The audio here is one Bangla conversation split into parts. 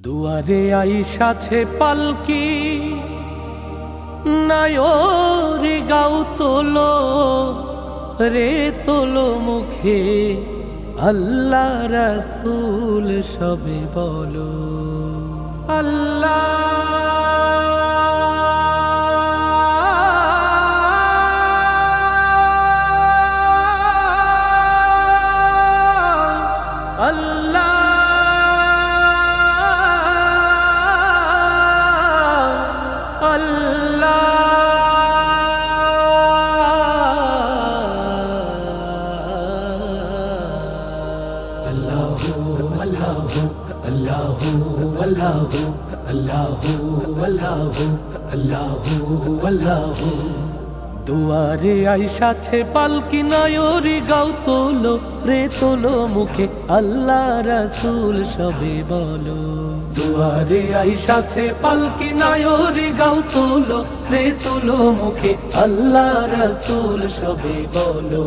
দুয়ারে আইসাছে পালকি নায়রি গাও তোলো রে তোলো মুখে আল্লাহ রাসূল সবে বলো আল্লাহ দুয়ারে আইসাছে পালকি নায়রি গাও তোলো রে তোলো মুখে আল্লাহ রাসূল সবে বলো দুয়ারে আইসাছে পালকি নায়রি গাও তোলো রে তোলো মুখে আল্লাহ রাসূল সবে বলো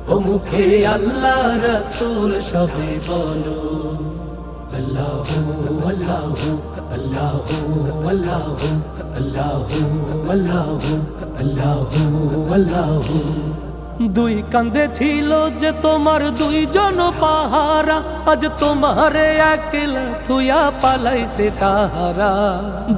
ও মুখে আল্লাহ রাসূল সবে বলো আল্লাহু আল্লাহু আল্লাহু আল্লাহু আল্লাহু আল্লাহু আল্লাহু আল্লাহু দুই কাঁধে ছিল যে তোমার দুইজন পাহারা আজ তোমারে একলা থুয়া পালাইছে তাহারা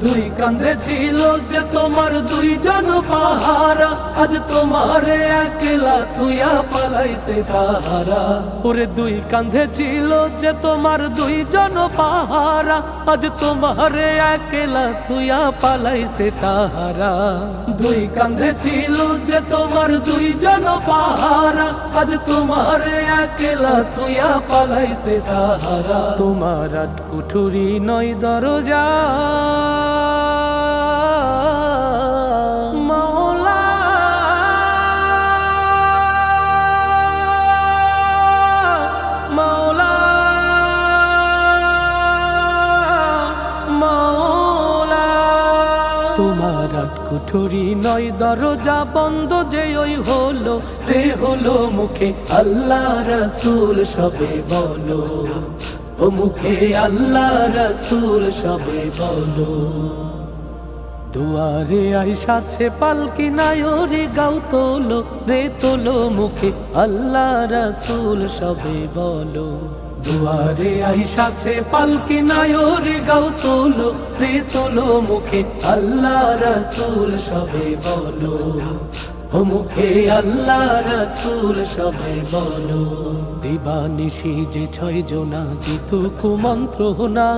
দুই কাঁধে ছিল যে তোমার দুইজন পাহারা আজ তোমারে একলা থুয়া পালাইছে তাহারা ওরে দুই কাঁধে ছিল যে তোমার দুইজন পাহারা আজ তোমারে একলা থুয়া পালাইছে তাহারা দুই কাঁধে ছিল যে তোমার দুইজন পাহারা আজ তোমারে একলা থুয়া পালাইছে তাহারা তোমার আট কুঠুরি নয় দরজা মাওলা মাওলা মাওলা তোমার আট কুঠুরি নয় দরজা বন্ধ যে ওই হলো রে হলো মুখে আল্লাহ রাসূল সবে বলো ও মুখে আল্লাহ রাসূল সবে বলো দুয়ারে আইসাছে পালকি নায়রি গাও তোলো রে তোলো মুখে আল্লাহ রাসূল সবে বলো দুয়ারে আইসাছে পালকি নায়রি গাও তোলো রে তোলো মুখে আল্লাহ রাসূল সবে বলো ও মুখে আল্লাহ রাসূল সবে বলো দিবানিশি যে ছয় জনা দিত কুমন্ত্র না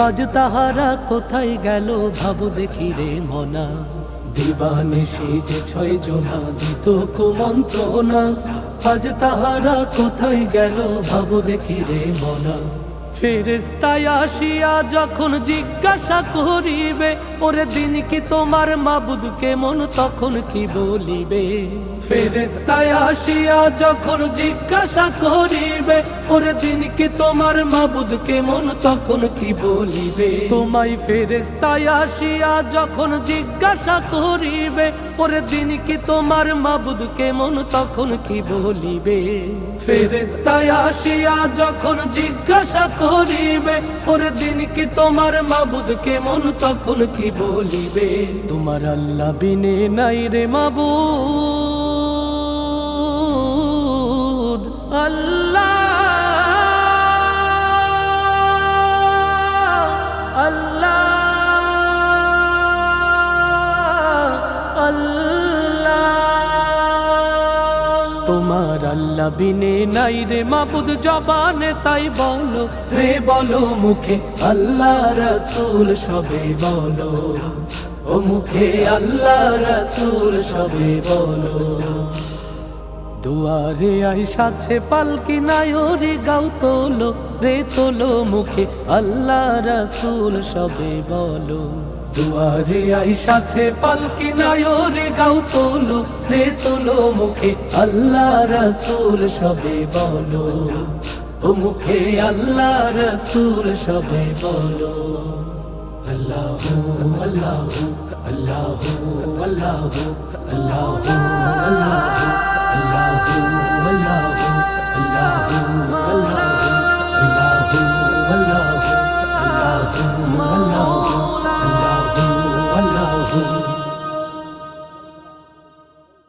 আজ তাহারা কোথায় গেল ভাবো দেখি রে মনা দিবানিশি যে ছয় জনা দিত কুমন্ত্র না আজ তাহারা কোথায় গেল ভাবো দেখি রে মনা ফেরেশতায় আসিয়া যখন জিজ্ঞাসা করিবে ওরে দিন কি তোমার মাবুদ কেমন তখন কি বলিবে ফেরেশতায় আসিয়া যখন জিজ্ঞাসা করিবে ওরে দিন কি তোমার মাবুদ কেমন তখন কি বলিবে তোমায় ফেরেশতায় আসিয়া যখন জিজ্ঞাসা করিবে ওরে দিন কি তোমার মাবুদ কেমন তখন কি বলিবে ফেরেশতায় আসিয়া যখন জিজ্ঞাসা করিবে ওরে দিন কি তোমার মাবুদ কেমন তখন কি বলিবে তোমার আল্লাহ বিনে নাই রে মাবুদ আল্লাহ আল্লাহ তোমার আল্লাহ বিনে নাই রে মাবুদ জবানে তাই বলো রে বলো মুখে আল্লাহ রাসূল সবে বলো ও মুখে আল্লাহ রাসূল সবে বলো দুয়ারে আইসাছে পালকি নায়রি গাও তোলো রে তোলো মুখে আল্লাহ রাসূল সবে বলো দুয়ারে আইসাছে পালকি নায়রি গাও তোলো রে তোলো মুখে আল্লাহ রাসূল সবে বলো ও মুখে আল্লাহ রাসূল সবে বলো আল্লাহু আল্লাহু আল্লাহু আল্লাহু আল্লাহু আল্লাহু আল্লাহু আল্লাহু আল্লাহু